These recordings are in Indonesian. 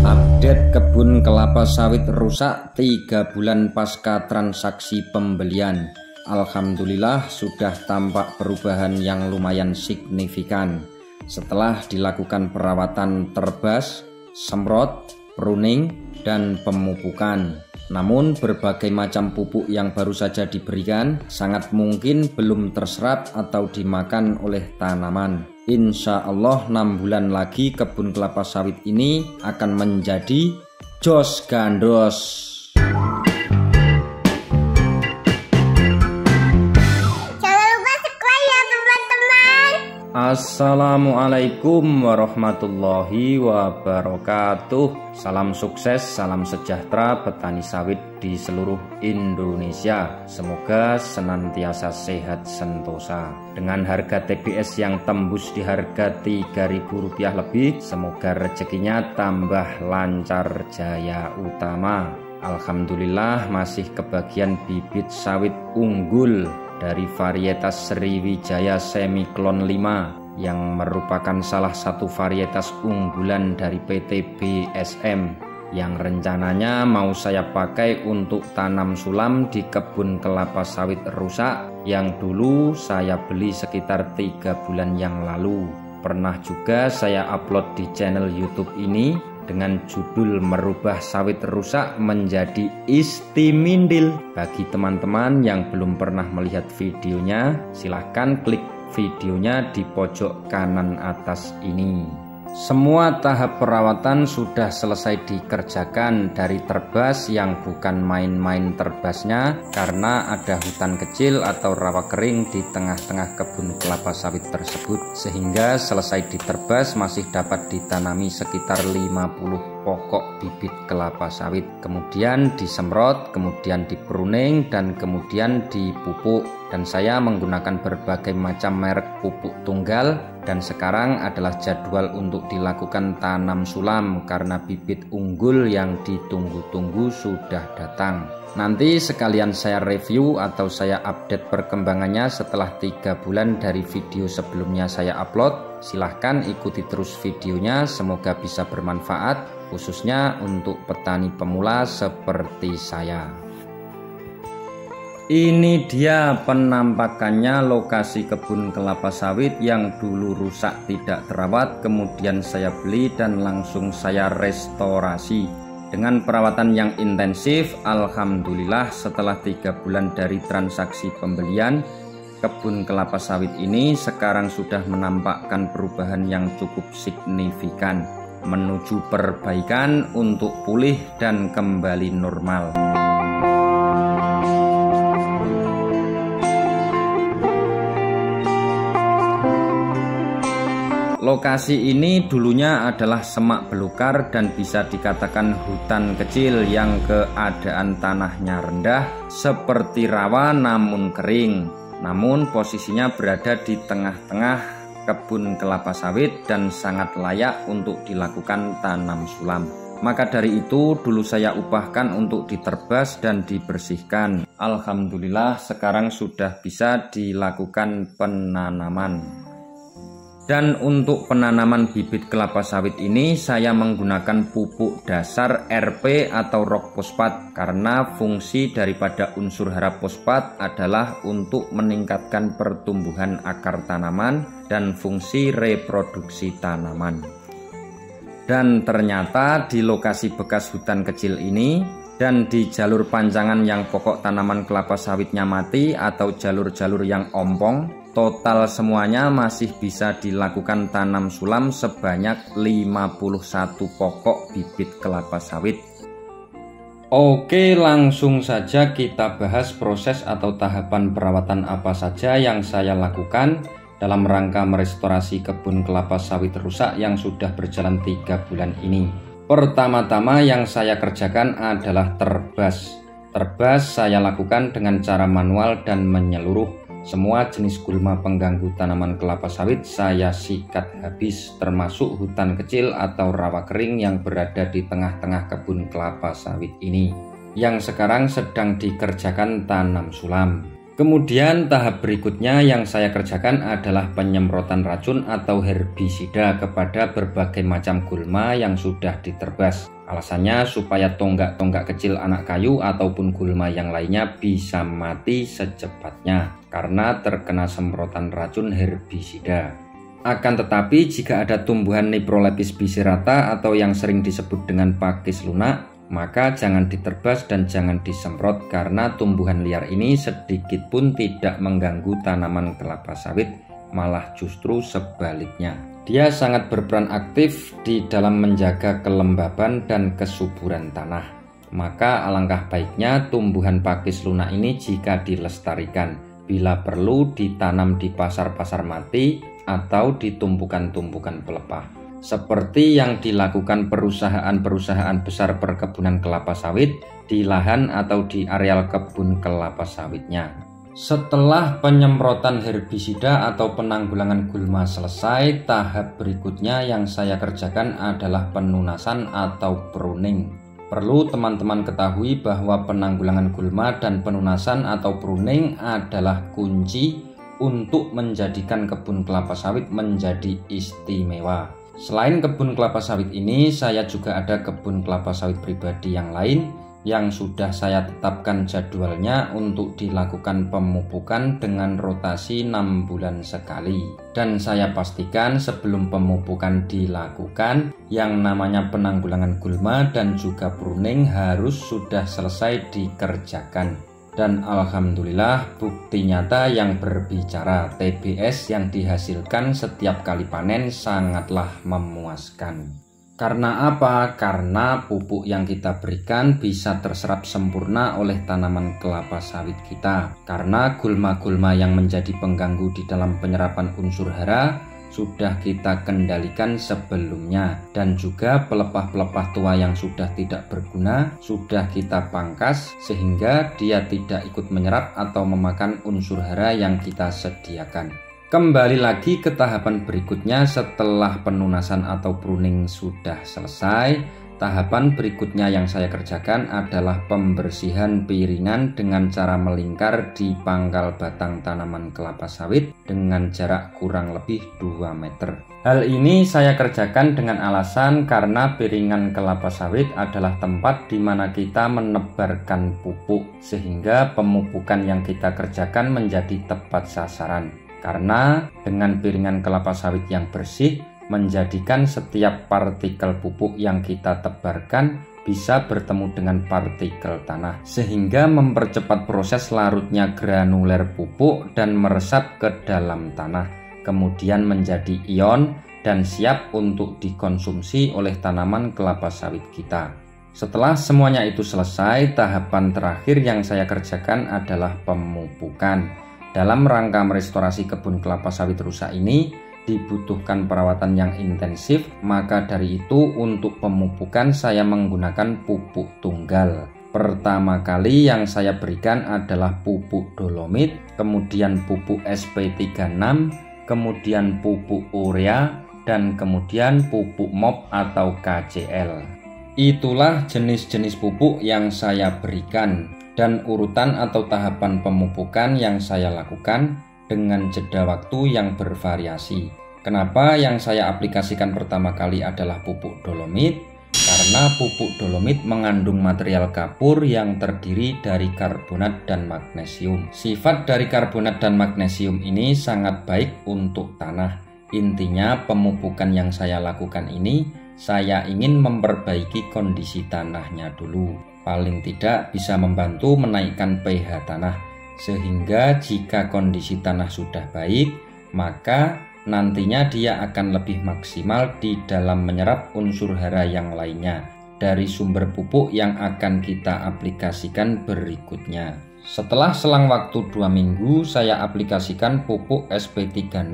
Update kebun kelapa sawit rusak 3 bulan pasca transaksi pembelian. Alhamdulillah sudah tampak perubahan yang lumayan signifikan setelah dilakukan perawatan terbas, semprot, pruning, dan pemupukan. Namun berbagai macam pupuk yang baru saja diberikan sangat mungkin belum terserap atau dimakan oleh tanaman. Insya Allah 6 bulan lagi kebun kelapa sawit ini akan menjadi jos gandos. Assalamualaikum warahmatullahi wabarakatuh. Salam sukses, salam sejahtera petani sawit di seluruh Indonesia. Semoga senantiasa sehat sentosa. Dengan harga TBS yang tembus di harga Rp3.000 lebih, semoga rezekinya tambah lancar jaya utama. Alhamdulillah masih kebagian bibit sawit unggul dari varietas Sriwijaya Semiklon 5 yang merupakan salah satu varietas unggulan dari PT BSM yang rencananya mau saya pakai untuk tanam sulam di kebun kelapa sawit rusak yang dulu saya beli sekitar 3 bulan yang lalu. Pernah juga saya upload di channel YouTube ini dengan judul merubah sawit rusak menjadi istimindil. Bagi teman-teman yang belum pernah melihat videonya, silahkan klik videonya di pojok kanan atas ini. Semua tahap perawatan sudah selesai dikerjakan, dari terbas yang bukan main-main terbasnya karena ada hutan kecil atau rawa kering di tengah-tengah kebun kelapa sawit tersebut, sehingga selesai diterbas masih dapat ditanami sekitar 50 pokok bibit kelapa sawit. Kemudian disemprot, kemudian dipruning, dan kemudian dipupuk. Dan saya menggunakan berbagai macam merek pupuk tunggal, dan sekarang adalah jadwal untuk dilakukan tanam sulam karena bibit unggul yang ditunggu-tunggu sudah datang. Nanti sekalian saya review atau saya update perkembangannya setelah 3 bulan dari video sebelumnya saya upload. Silahkan ikuti terus videonya, semoga bisa bermanfaat khususnya untuk petani pemula seperti saya. Ini dia penampakannya lokasi kebun kelapa sawit yang dulu rusak tidak terawat, kemudian saya beli dan langsung saya restorasi. Dengan perawatan yang intensif, alhamdulillah setelah 3 bulan dari transaksi pembelian, kebun kelapa sawit ini sekarang sudah menampakkan perubahan yang cukup signifikan, menuju perbaikan untuk pulih dan kembali normal. Lokasi ini dulunya adalah semak belukar dan bisa dikatakan hutan kecil yang keadaan tanahnya rendah seperti rawa namun kering. Namun posisinya berada di tengah-tengah kebun kelapa sawit dan sangat layak untuk dilakukan tanam sulam. Maka dari itu dulu saya ubahkan untuk diterbas dan dibersihkan. Alhamdulillah sekarang sudah bisa dilakukan penanaman. Dan untuk penanaman bibit kelapa sawit ini saya menggunakan pupuk dasar RP atau rock fosfat karena fungsi daripada unsur hara fosfat adalah untuk meningkatkan pertumbuhan akar tanaman dan fungsi reproduksi tanaman. Dan ternyata di lokasi bekas hutan kecil ini dan di jalur panjangan yang pokok tanaman kelapa sawitnya mati atau jalur-jalur yang ompong, total semuanya masih bisa dilakukan tanam sulam sebanyak 51 pokok bibit kelapa sawit. Oke, langsung saja kita bahas proses atau tahapan perawatan apa saja yang saya lakukan dalam rangka merestorasi kebun kelapa sawit rusak yang sudah berjalan 3 bulan ini. Pertama-tama yang saya kerjakan adalah terbas. Terbas saya lakukan dengan cara manual dan menyeluruh. Semua jenis gulma pengganggu tanaman kelapa sawit saya sikat habis, termasuk hutan kecil atau rawa kering yang berada di tengah-tengah kebun kelapa sawit ini, yang sekarang sedang dikerjakan tanam sulam. Kemudian tahap berikutnya yang saya kerjakan adalah penyemprotan racun atau herbisida kepada berbagai macam gulma yang sudah diterbas. Alasannya supaya tonggak-tonggak kecil anak kayu ataupun gulma yang lainnya bisa mati secepatnya karena terkena semprotan racun herbisida. Akan tetapi jika ada tumbuhan Niprolepis bisirata atau yang sering disebut dengan pakis lunak, maka jangan diterbas dan jangan disemprot karena tumbuhan liar ini sedikit pun tidak mengganggu tanaman kelapa sawit, malah justru sebaliknya. Dia sangat berperan aktif di dalam menjaga kelembaban dan kesuburan tanah. Maka alangkah baiknya tumbuhan pakis lunak ini jika dilestarikan, bila perlu ditanam di pasar-pasar mati atau di tumpukan-tumpukan pelepah, seperti yang dilakukan perusahaan-perusahaan besar perkebunan kelapa sawit di lahan atau di areal kebun kelapa sawitnya. Setelah penyemprotan herbisida atau penanggulangan gulma selesai, tahap berikutnya yang saya kerjakan adalah penunasan atau pruning. Perlu teman-teman ketahui bahwa penanggulangan gulma dan penunasan atau pruning adalah kunci untuk menjadikan kebun kelapa sawit menjadi istimewa. Selain kebun kelapa sawit ini, saya juga ada kebun kelapa sawit pribadi yang lain yang sudah saya tetapkan jadwalnya untuk dilakukan pemupukan dengan rotasi 6 bulan sekali. Dan saya pastikan sebelum pemupukan dilakukan, yang namanya penanggulangan gulma dan juga pruning harus sudah selesai dikerjakan. Dan alhamdulillah bukti nyata yang berbicara, TBS yang dihasilkan setiap kali panen sangatlah memuaskan. Karena apa? Karena pupuk yang kita berikan bisa terserap sempurna oleh tanaman kelapa sawit kita. Karena gulma-gulma yang menjadi pengganggu di dalam penyerapan unsur hara sudah kita kendalikan sebelumnya, dan juga pelepah-pelepah tua yang sudah tidak berguna sudah kita pangkas sehingga dia tidak ikut menyerap atau memakan unsur hara yang kita sediakan. Kembali lagi ke tahapan berikutnya setelah penunasan atau pruning sudah selesai. Tahapan berikutnya yang saya kerjakan adalah pembersihan piringan dengan cara melingkar di pangkal batang tanaman kelapa sawit dengan jarak kurang lebih 2 meter. Hal ini saya kerjakan dengan alasan karena piringan kelapa sawit adalah tempat di mana kita menebarkan pupuk, sehingga pemupukan yang kita kerjakan menjadi tepat sasaran. Karena dengan piringan kelapa sawit yang bersih, menjadikan setiap partikel pupuk yang kita tebarkan bisa bertemu dengan partikel tanah, sehingga mempercepat proses larutnya granuler pupuk dan meresap ke dalam tanah, kemudian menjadi ion dan siap untuk dikonsumsi oleh tanaman kelapa sawit kita. Setelah semuanya itu selesai, tahapan terakhir yang saya kerjakan adalah pemupukan. Dalam rangka merestorasi kebun kelapa sawit rusak ini dibutuhkan perawatan yang intensif, maka dari itu untuk pemupukan saya menggunakan pupuk tunggal. Pertama kali yang saya berikan adalah pupuk dolomit, kemudian pupuk SP36, kemudian pupuk urea, dan kemudian pupuk MOP atau KCL. Itulah jenis-jenis pupuk yang saya berikan. Dan urutan atau tahapan pemupukan yang saya lakukan dengan jeda waktu yang bervariasi. Kenapa yang saya aplikasikan pertama kali adalah pupuk dolomit? Karena pupuk dolomit mengandung material kapur yang terdiri dari karbonat dan magnesium. Sifat dari karbonat dan magnesium ini sangat baik untuk tanah. Intinya pemupukan yang saya lakukan ini, saya ingin memperbaiki kondisi tanahnya dulu. Paling tidak bisa membantu menaikkan pH tanah, sehingga jika kondisi tanah sudah baik, maka nantinya dia akan lebih maksimal di dalam menyerap unsur hara yang lainnya dari sumber pupuk yang akan kita aplikasikan berikutnya. Setelah selang waktu 2 minggu, saya aplikasikan pupuk SP36.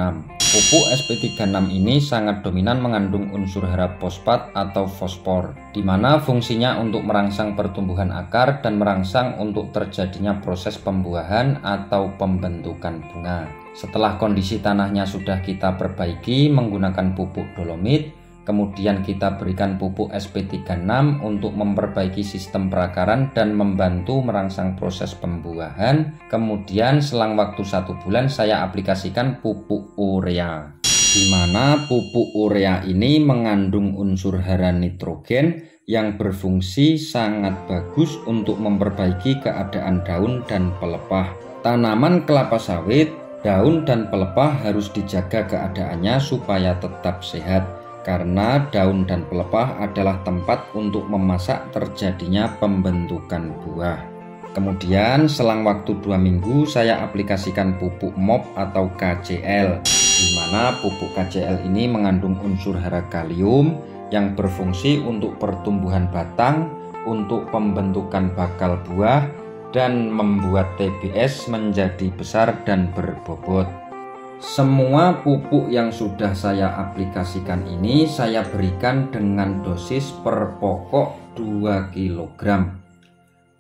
Pupuk SP36 ini sangat dominan mengandung unsur hara fosfat atau fosfor, di mana fungsinya untuk merangsang pertumbuhan akar dan merangsang untuk terjadinya proses pembuahan atau pembentukan bunga. Setelah kondisi tanahnya sudah kita perbaiki menggunakan pupuk dolomit, Kemudian kita berikan pupuk SP36 untuk memperbaiki sistem perakaran dan membantu merangsang proses pembuahan. Kemudian selang waktu 1 bulan saya aplikasikan pupuk urea, di mana pupuk urea ini mengandung unsur hara nitrogen yang berfungsi sangat bagus untuk memperbaiki keadaan daun dan pelepah. Tanaman kelapa sawit, daun dan pelepah harus dijaga keadaannya supaya tetap sehat, karena daun dan pelepah adalah tempat untuk memasak terjadinya pembentukan buah. Kemudian selang waktu 2 minggu saya aplikasikan pupuk MOP atau KCL, di mana pupuk KCL ini mengandung unsur hara kalium yang berfungsi untuk pertumbuhan batang, untuk pembentukan bakal buah, dan membuat TBS menjadi besar dan berbobot. Semua pupuk yang sudah saya aplikasikan ini saya berikan dengan dosis per pokok 2 kg.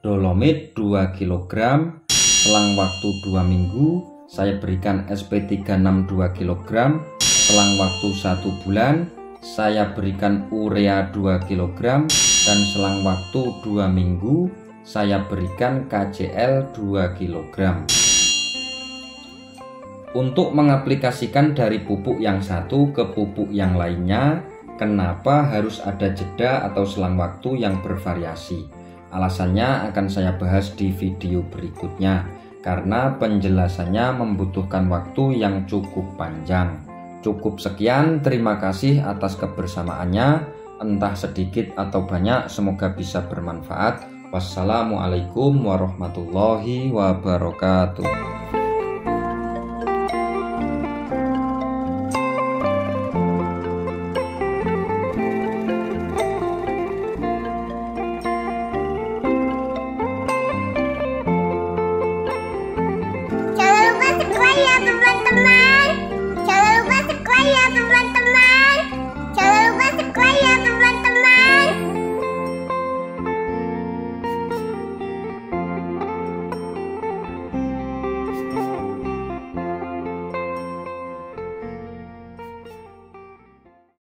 Dolomit 2 kg, selang waktu 2 minggu saya berikan SP36 2 kg, selang waktu 1 bulan saya berikan urea 2 kg, dan selang waktu 2 minggu saya berikan KCL 2 kg. Untuk mengaplikasikan dari pupuk yang satu ke pupuk yang lainnya, kenapa harus ada jeda atau selang waktu yang bervariasi? Alasannya akan saya bahas di video berikutnya, karena penjelasannya membutuhkan waktu yang cukup panjang. Cukup sekian, terima kasih atas kebersamaannya, entah sedikit atau banyak, semoga bisa bermanfaat. Wassalamualaikum warahmatullahi wabarakatuh.